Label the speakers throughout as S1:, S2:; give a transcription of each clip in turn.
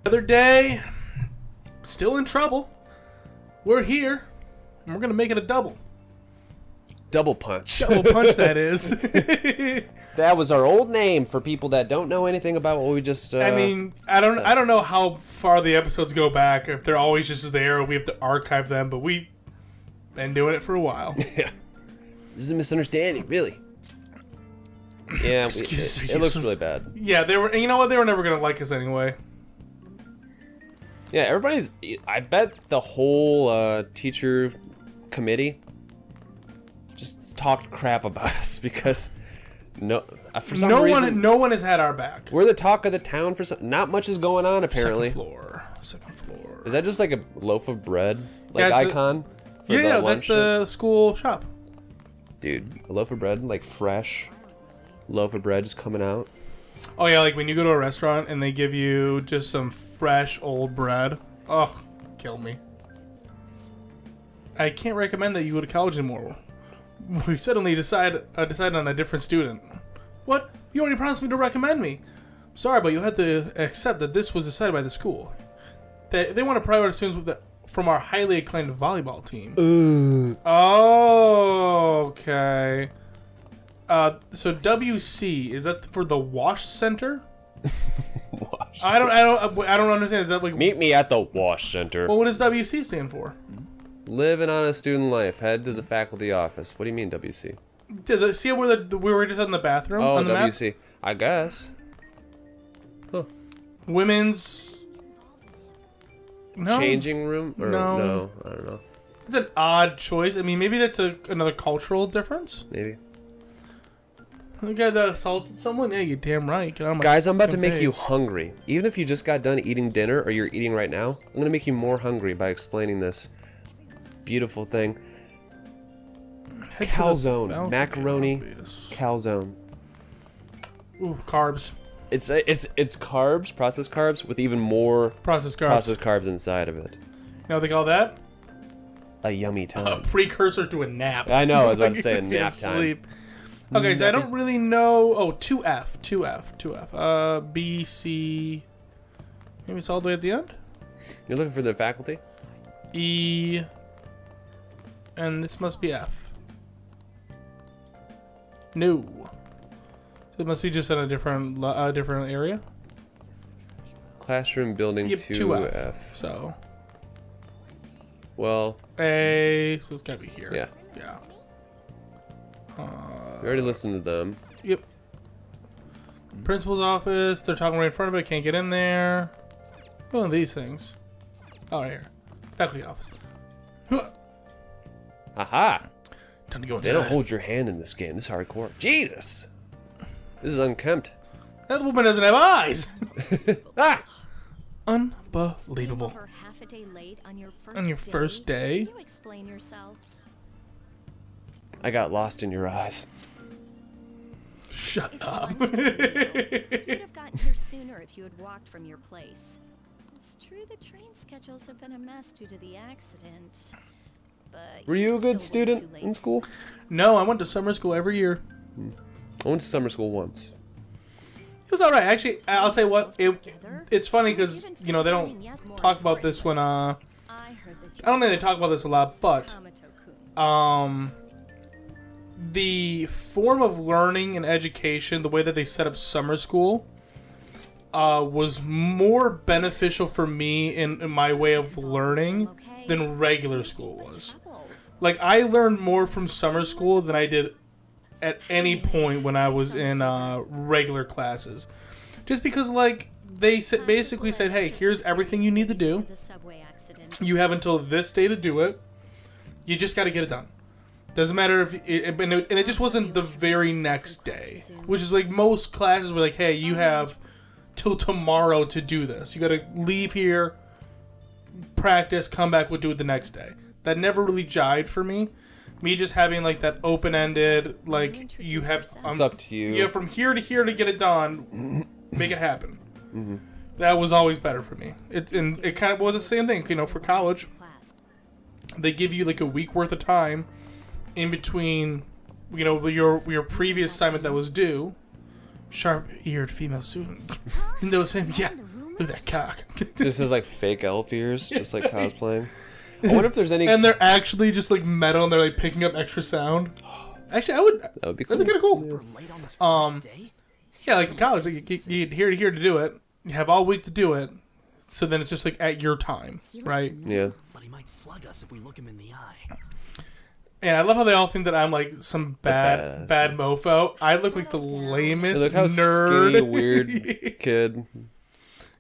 S1: Another day, still in trouble. We're here, and we're gonna make it a double.
S2: Double punch.
S1: Double punch, that is.
S2: That was our old name for people that don't know anything about what we just.
S1: I mean, I don't know how far the episodes go back. If they're always just there, or we have to archive them. But we've been doing it for a while.
S2: Yeah. This is a misunderstanding, really. Yeah, it looks really bad.
S1: Yeah, they were. You know what? They were never gonna like us anyway.
S2: Yeah, everybody's. I bet the whole teacher committee just talked crap about us because for some reason
S1: no one has had our back.
S2: We're the talk of the town for some. Not much is going on apparently.
S1: Second floor.
S2: Is that just like a loaf of bread, like icon?
S1: Yeah, that's the school shop.
S2: Dude, a loaf of bread, like fresh loaf of bread, just coming out.
S1: Oh yeah, like when you go to a restaurant and they give you just some fresh old bread. Oh, kill me. I can't recommend that you go to college anymore. We suddenly decided on a different student. What? You already promised me to recommend me. Sorry, but you'll have to accept that this was decided by the school. They want to prioritize students from our highly acclaimed volleyball team. Oh, okay. So WC, is that for the Wash Center?
S2: Wash.
S1: I don't understand. Is that like
S2: meet me at the Wash Center?
S1: Well, what does WC stand for?
S2: Live an honest student life. Head to the faculty office. What do you mean WC?
S1: See where we were just in the bathroom?
S2: Oh,
S1: on the
S2: WC.
S1: Map?
S2: I guess. Huh.
S1: Women's. No.
S2: Changing room? Or no, I don't know.
S1: It's an odd choice. I mean, maybe that's another cultural difference.
S2: Maybe.
S1: The guy that assaulted someone? Yeah, you're damn right.
S2: Guys, I'm about to make you hungry. Even if you just got done eating dinner or you're eating right now, I'm going to make you more hungry by explaining this beautiful thing. Calzone. Macaroni calzone.
S1: Ooh, carbs.
S2: It's carbs, processed carbs, with even more
S1: processed carbs
S2: inside of it.
S1: You know what they call that?
S2: A yummy time.
S1: A precursor to a nap.
S2: I know, I was about to say a nap time.
S1: Okay, so I don't really know. Oh, 2F. B, C. Maybe it's all the way at the end?
S2: You're looking for the faculty?
S1: E. And this must be F. No. So it must be just in a different area?
S2: Classroom building 2F.
S1: So.
S2: Well.
S1: A. So it's gotta be here.
S2: Yeah.
S1: Yeah.
S2: We already listened to them.
S1: Yep. Principal's office. They're talking right in front of it. Can't get in there. One of these things. Oh, right here. Faculty office.
S2: Aha!
S1: Time to go inside.
S2: They don't hold your hand in this game. This is hardcore. Jesus! This is unkempt.
S1: That woman doesn't have eyes!
S2: Ah!
S1: Unbelievable.
S3: Half a day late on your
S1: first day?
S3: Can you explain yourself?
S2: I got lost in your eyes.
S1: Shut up.
S3: You would have gotten here sooner if you had walked from your place. It's true the train schedules have been a mess due to the accident. But
S2: were you a good student in school?
S1: No, I went to summer school every year.
S2: I went to summer school once.
S1: It was alright. Actually, I'll tell you what. It's funny because, you know, they don't talk about this when, I don't think they talk about this a lot, but, the form of learning and education, the way that they set up summer school, was more beneficial for me in my way of learning than regular school was. Like, I learned more from summer school than I did at any point when I was in regular classes. Just because, like, they basically said, hey, here's everything you need to do. You have until this day to do it. You just got to get it done. Doesn't matter if and it just wasn't the very next day, which is like most classes were like, hey, you have till tomorrow to do this. You got to leave here, practice, come back, we'll do it the next day. That never really jived for me. Me just having like that open-ended, like you have.
S2: It's up to you.
S1: You have from here to here to get it done. Make it happen. That was always better for me. It kind of was the same thing, you know, for college. They give you like a week worth of time in between, you know, your previous assignment that was due. Sharp-eared female student. Knows him. Yeah. Look at that cock.
S2: Just has like fake elf ears, just like cosplaying. I wonder if there's any.
S1: And they're actually just like metal, and they're like picking up extra sound. Actually, I would.
S2: That would be cool.
S1: That'd be kind of cool. Yeah, like in college, like, you get here to do it. You have all week to do it. So then it's just like at your time, right?
S2: Yeah.
S4: But he might slug us if we look him in the eye.
S1: And I love how they all think that I'm like some bad mofo. I look like the lamest
S2: Look how
S1: nerd.
S2: skinny, weird kid.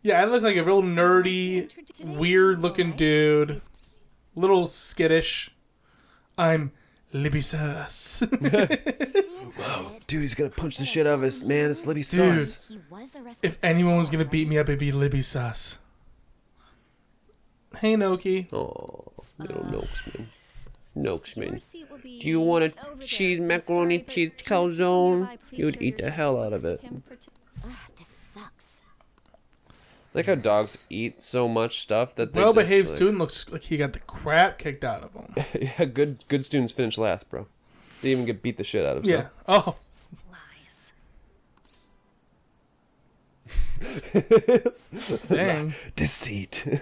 S1: Yeah, I look like a real nerdy, weird-looking dude. Little skittish. I'm Libby Sus.
S2: Dude, he's gonna punch the shit out of us, man. It's Libby
S1: Dude,
S2: Sus.
S1: if anyone was gonna beat me up, it'd be Libby Sus. Hey, Noki.
S2: Oh, little Noakesman. Noakesman. Do you want a cheese macaroni cheese calzone? You would eat the hell out of it.
S3: This sucks.
S2: Like how dogs eat so much stuff that they
S1: Well-behaved
S2: just,
S1: student looks like he got the crap kicked out of him.
S2: Yeah, good students finish last, bro. They even get beat the shit out of.
S1: Yeah. Oh.
S3: Lies.
S1: Dang.
S2: Deceit.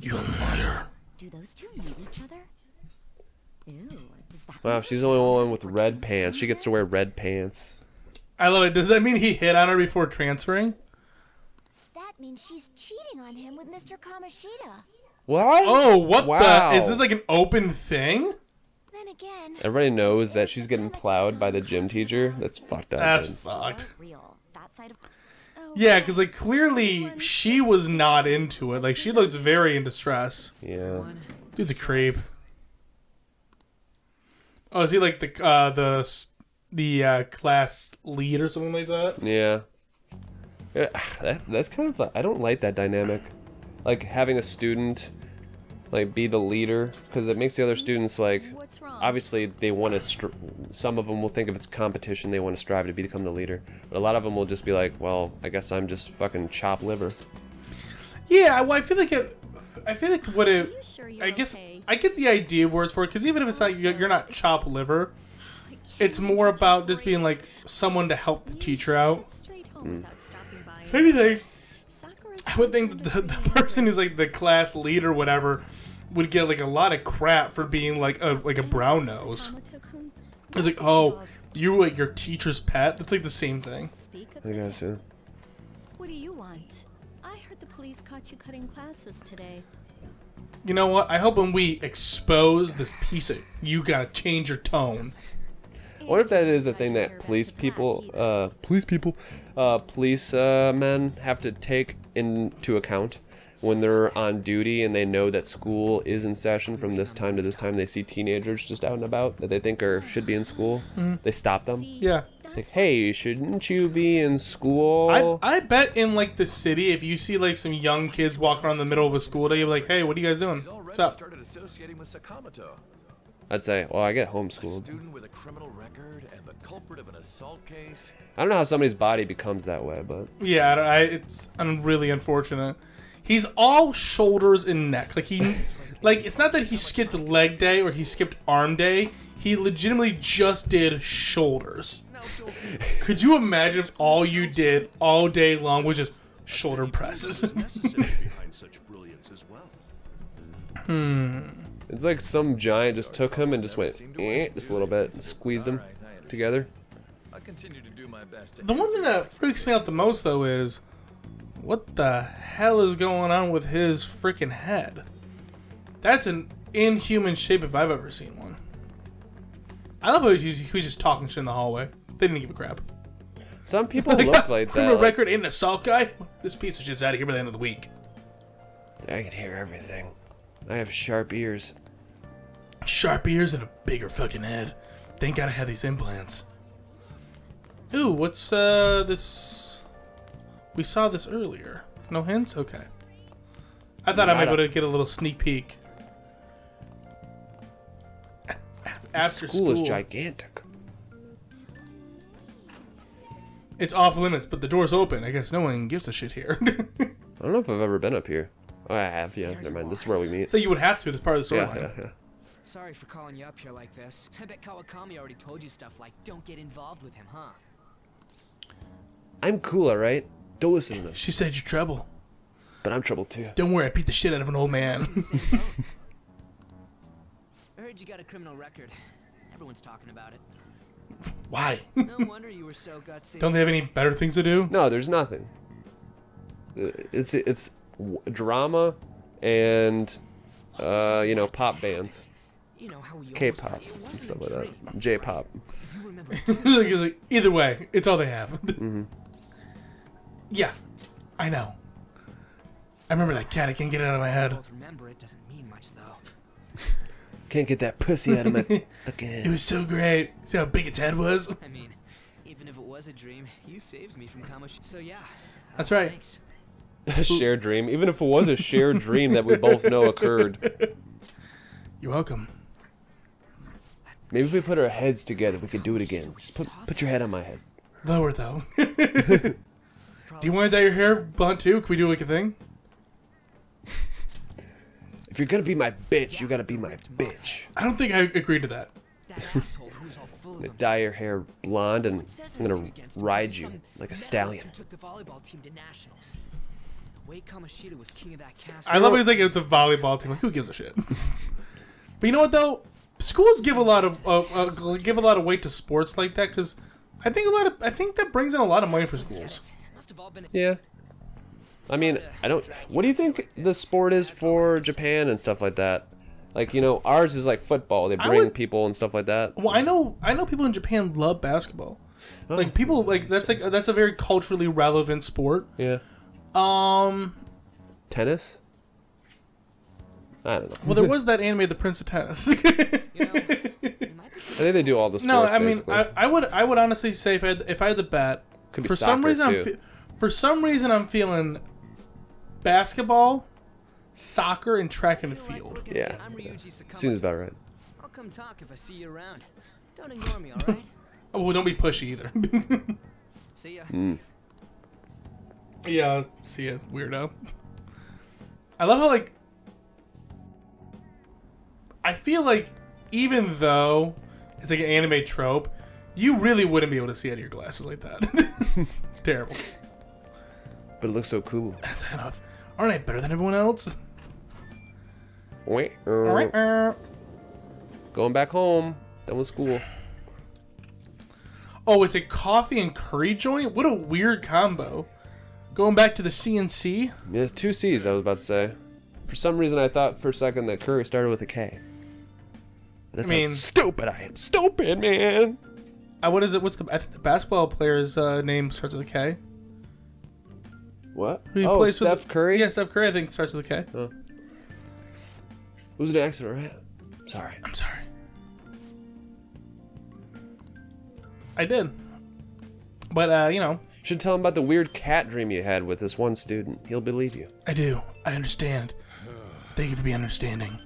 S1: You liar.
S3: Do those two know each other? Ew, does that
S2: Wow, she's the only one with red pants. She gets to wear red pants.
S1: I love it. Does that mean he hit on her before transferring?
S3: That means she's cheating on him with Mr. Kamoshida.
S2: What?
S1: Oh, what
S2: Wow.
S1: the? Is this like an open thing?
S3: Then again,
S2: Everybody knows that she's getting plowed by the gym teacher. That's fucked up.
S1: That's
S2: dude.
S1: fucked.
S3: real. That side of
S1: Yeah, because like clearly she was not into it. Like she looked very in distress.
S2: Yeah.
S1: Dude's a creep. Oh, is he like the class lead or something like that?
S2: Yeah. That's kind of. I don't like that dynamic. Like having a student, like be the leader, because it makes the other students like.
S3: what's wrong?
S2: Obviously, they want to. Some of them will think if it's competition, they want to strive to become the leader. But a lot of them will just be like, "Well, I guess I'm just fucking chop liver."
S1: Yeah, well, I feel like it. I feel like what it.
S3: Are you sure you're
S1: I guess
S3: okay?
S1: I get the idea of where it's for, because even if it's not you're not chop liver, it's more about just being like someone to help the teacher out. If anything, I would think that the person who's like the class lead or whatever would get like a lot of crap for being like a brown nose. It's like, oh, you were like your teacher's pet. That's like the same thing.
S2: I guess, yeah.
S3: What do you want? I heard the police caught you cutting classes today.
S1: You know what? I hope when we expose this piece of, you gotta change your tone.
S2: What if that is a thing that police men have to take into account when they're on duty and they know that school is in session from this time to this time? They see teenagers just out and about that they think should be in school. They stop them.
S1: Yeah.
S2: It's like, hey, shouldn't you be in school?
S1: I bet in like the city, if you see like some young kids walking around the middle of a school day, you're like, hey, what are you guys doing? What's up?
S5: Started associating with Sakamoto,
S2: I'd say, well, I get
S5: a
S2: homeschooled.
S5: student with a criminal record and the culprit of an assault case.
S2: I don't know how somebody's body becomes that way, but
S1: Yeah, it's really unfortunate. He's all shoulders and neck. Like like it's not that he skipped leg day or he skipped arm day. He legitimately just did shoulders. Could you imagine if all you did all day long was just shoulder presses?
S2: it's like some giant just took him and just went just a little bit and squeezed him together.
S5: I continue to do my best to
S1: The one thing that freaks me out the most, though, is what the hell is going on with his freaking head? That's an inhuman shape if I've ever seen one. I love how he was just talking shit in the hallway. They didn't give a crap.
S2: Some people look like
S1: criminal
S2: that.
S1: record and an assault guy? This piece of shit's out of here by the end of the week.
S2: I can hear everything. I have sharp ears.
S1: Sharp ears and a bigger fucking head. Thank God I have these implants. Ooh, what's this? We saw this earlier. No hints? Okay. I thought I might be able to get a little sneak peek. After
S2: School is gigantic.
S1: It's off limits, but the door's open. I guess no one gives a shit here.
S2: I don't know if I've ever been up here. Oh, I have, yeah. Never mind. This is where we meet.
S1: So you would have to. That's part of the
S2: Yeah,
S1: storyline.
S2: yeah.
S4: Sorry for calling you up here like this. I bet Kawakami already told you stuff like, don't get involved with him, huh?
S2: I'm cool, alright? Don't listen to them.
S1: She said you're trouble.
S2: But I'm trouble too.
S1: Don't worry, I beat the shit out of an old man.
S4: I heard you got a criminal record. Everyone's talking about it.
S1: Why?
S4: No wonder you were so gutsy.
S1: Don't they have any better things to do?
S2: No, there's nothing. It's drama and you know, pop bands,
S4: You know how we
S2: K-pop and stuff like that, J-pop.
S1: Like, either way, it's all they have. Yeah, I know. I remember that cat. I can't get it out of my head.
S4: Remember, it doesn't mean much though.
S2: Can't get that pussy out of my
S1: It
S2: again.
S1: was so great. See how big its head was?
S4: I mean, even if it was a dream, you saved me from so yeah.
S1: That's right.
S4: Thanks.
S2: A shared dream, even if it was a shared dream that we both know occurred.
S1: You're welcome.
S2: Maybe if we put our heads together, we could do it again. Just put your head on my head.
S1: Lower though. Do you want to dye your hair blonde too? Can we do like a thing?
S2: If you're gonna be my bitch, you gotta be my bitch.
S1: I don't think I agree to that.
S4: That asshole who's all full
S2: I'm
S4: of
S2: gonna dye your hair blonde and I'm gonna ride you like a
S4: Some
S2: stallion.
S4: medalist who took the volleyball team to nationals. The way Kamoshida was king of that castle.
S1: I love it. It's like it's a volleyball team. Like who gives a shit? But you know what though? Schools give a lot of weight to sports like that because I think that brings in a lot of money for schools.
S4: Must have all been
S2: Yeah. I mean, I don't. What do you think the sport is for Japan and stuff like that? Like, you know, ours is like football. They bring people and stuff like that.
S1: Well, I know people in Japan love basketball.
S2: Oh,
S1: Like people like that's a very culturally relevant sport.
S2: Yeah. Tennis? I don't know.
S1: Well, there was that anime, The Prince of Tennis.
S4: You know, you might be
S2: I think they do all the sports.
S1: No, I mean,
S2: basically.
S1: I would honestly say if I had to bet,
S2: Could be
S1: for some
S2: soccer,
S1: reason
S2: too.
S1: for some reason I'm feeling basketball, soccer, and track and field.
S2: Yeah.
S4: I'm Ryuji Sakamoto.
S2: Seems about right.
S4: I'll come talk if I see you around. Don't ignore me, alright?
S1: Oh, well, don't be pushy either.
S4: See ya.
S1: Yeah, see ya, weirdo. I love how like I feel like even though it's like an anime trope, you really wouldn't be able to see out of your glasses like that. It's terrible.
S2: But it looks so cool.
S1: That's enough. Aren't I better than everyone else?
S2: Wait.
S1: Alright.
S2: Going back home. Done with school.
S1: Oh, it's a coffee and curry joint? What a weird combo. Going back to the CNC?
S2: Yeah, it's 2 C's, I was about to say. For some reason, I thought for a second that curry started with a K. That's
S1: I mean,
S2: how stupid I am. Stupid, man.
S1: What is it? I think the basketball player's name starts with a K.
S2: What?
S1: Who he
S2: Oh,
S1: plays
S2: Steph
S1: with
S2: Curry?
S1: Yeah, Steph Curry, I think starts with a K.
S2: Oh. It was an accident, right? Sorry.
S1: I'm sorry. I did. But, you know.
S2: Should tell him about the weird cat dream you had with this one student. He'll believe you.
S1: I do. I understand. Thank you for being understanding.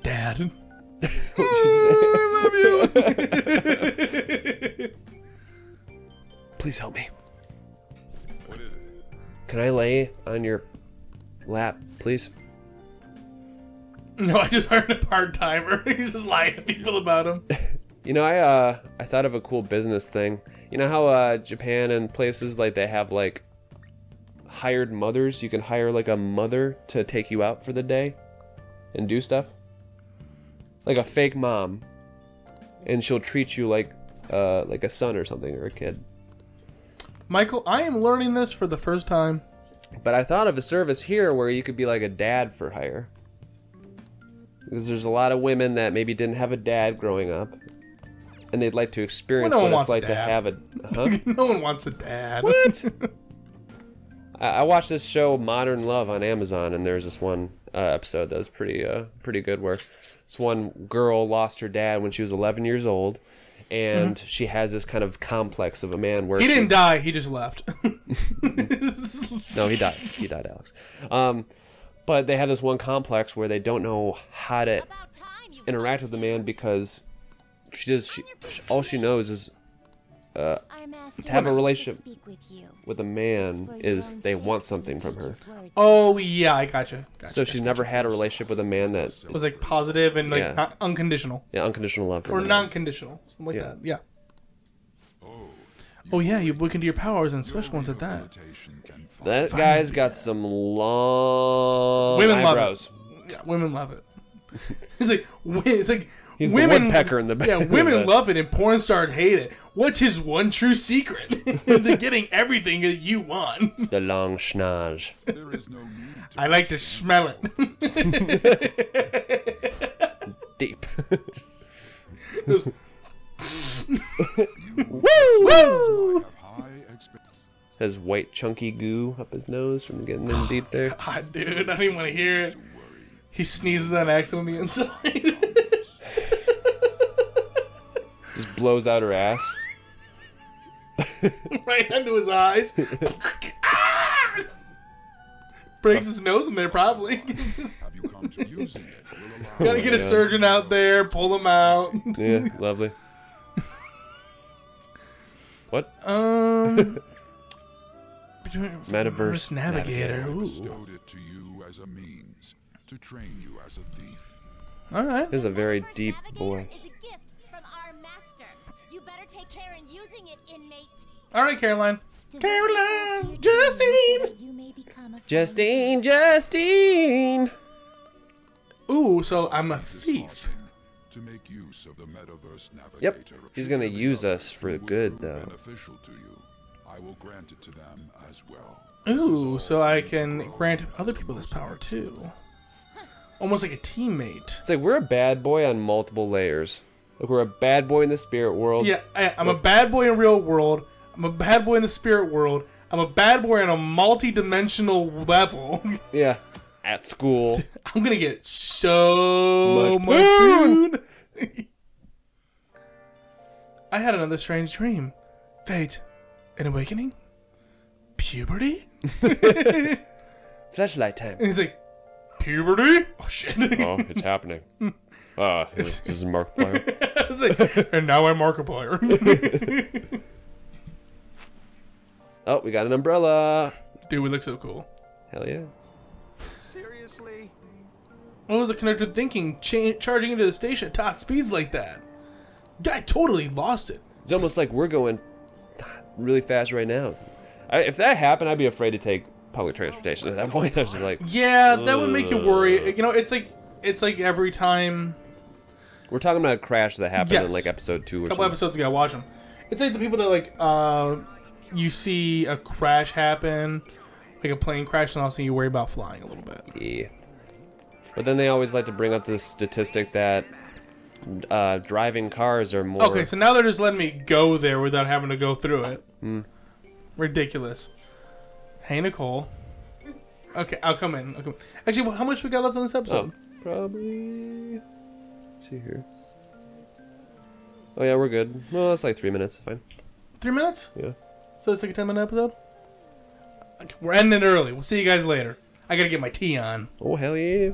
S1: Dad. I love you.
S2: Please help me.
S5: What is it?
S2: Can I lay on your lap, please?
S1: No, I just hired a part-timer. He's just lying to people about him.
S2: You know, I thought of a cool business thing. You know how Japan and places like they have like hired mothers? You can hire like a mother to take you out for the day and do stuff. Like a fake mom. And she'll treat you like a son or something, or a kid.
S1: Michael, I am learning this for the first time.
S2: But I thought of a service here where you could be like a dad for hire. Because there's a lot of women that maybe didn't have a dad growing up. And they'd like to experience
S1: Well, no one
S2: what it's
S1: wants
S2: like
S1: a
S2: to
S1: dad.
S2: have a... Huh?
S1: No one wants a dad.
S2: What? I watched this show, Modern Love, on Amazon, and there's this one episode that was pretty good where this one girl lost her dad when she was 11 years old. And she has this kind of complex of a man where
S1: He didn't die, he just left.
S2: No, he died. He died, Alex. But they have this one complex where they don't know how to interact with the man because all she knows is to have a relationship with a man is they want something from her.
S1: Oh, yeah, I gotcha.
S2: So she's never had a relationship with a man that
S1: It was like positive and like
S2: Yeah.
S1: not unconditional.
S2: unconditional love.
S1: Or non-conditional. Something like
S2: Yeah.
S1: that. Yeah. Oh yeah, you look into your powers and special ones at that.
S2: That guy's got some long
S1: Women
S2: eyebrows.
S1: love it. Yeah, women love it. It's like
S2: He's
S1: women,
S2: the woodpecker in the back.
S1: Yeah, women love it and porn stars hate it. What's his one true secret? They're getting everything that you want.
S2: The long schnoz.
S1: I like to smell it.
S2: Deep.
S1: Woo!
S2: Has white chunky goo up his nose from getting in deep there.
S1: God, dude, I don't even want to hear it. He sneezes on accident on the inside.
S2: Just blows out her ass.
S1: Right under his eyes. Breaks his nose in there, probably. Gotta get a surgeon out there, pull him out.
S2: Yeah, lovely. What?
S1: Metaverse Navigator. Ooh.
S6: Bestowed it to you as a means to train you as a thief.
S1: All right.
S2: This is a very deep boy.
S7: Is a gift from our master. You better take care in using it, inmate.
S1: All right, Caroline. Caroline,
S2: Justine! Justine!
S1: Ooh, so I'm a thief.
S6: To make use of the Metaverse Navigator.
S2: Yep. He's gonna use us for good, though.
S6: Beneficial to you. I will grant it to them as well.
S1: Ooh, so I can grant other people this power too. Almost like a teammate.
S2: It's like we're a bad boy on multiple layers. Like we're a bad boy in the spirit world.
S1: Yeah, I'm a bad boy in real world. I'm a bad boy in the spirit world. I'm a bad boy on a multi-dimensional level.
S2: Yeah. At school.
S1: I'm gonna get so much
S2: food.
S1: I had another strange dream. Fate. An awakening? Puberty?
S2: Flashlight time.
S1: And he's like, puberty? Oh shit.
S2: Oh, it's happening. This is Markiplier.
S1: I was like, and now I'm Markiplier.
S2: Oh, we got an umbrella.
S1: Dude, we look so cool.
S2: Hell yeah.
S4: Seriously?
S1: What was the conductor thinking, charging into the station at top speeds like that? Guy totally lost it.
S2: It's almost like we're going really fast right now. If that happened, I'd be afraid to take public transportation at that point. I was like,
S1: yeah, that would make you worry. You know, it's like every time.
S2: We're talking about a crash that happened in
S1: Yes.
S2: like episode 2 or
S1: A couple
S2: something.
S1: episodes ago, watch them. It's like the people that like, you see a crash happen, like a plane crash, and all of a sudden you worry about flying a little bit.
S2: Yeah. But then they always like to bring up this statistic that driving cars are more...
S1: Okay, so now they're just letting me go there without having to go through it. Ridiculous. Hey, Nicole. Okay, I'll come in. Actually, how much we got left in this episode?
S2: Probably... Let's see here. Oh yeah, we're good. Well, it's like 3 minutes. Fine.
S1: 3 minutes?
S2: Yeah.
S1: So it's like a 10-minute episode? Okay, we're ending it early. We'll see you guys later. I gotta get my tea on.
S2: Oh, hell yeah.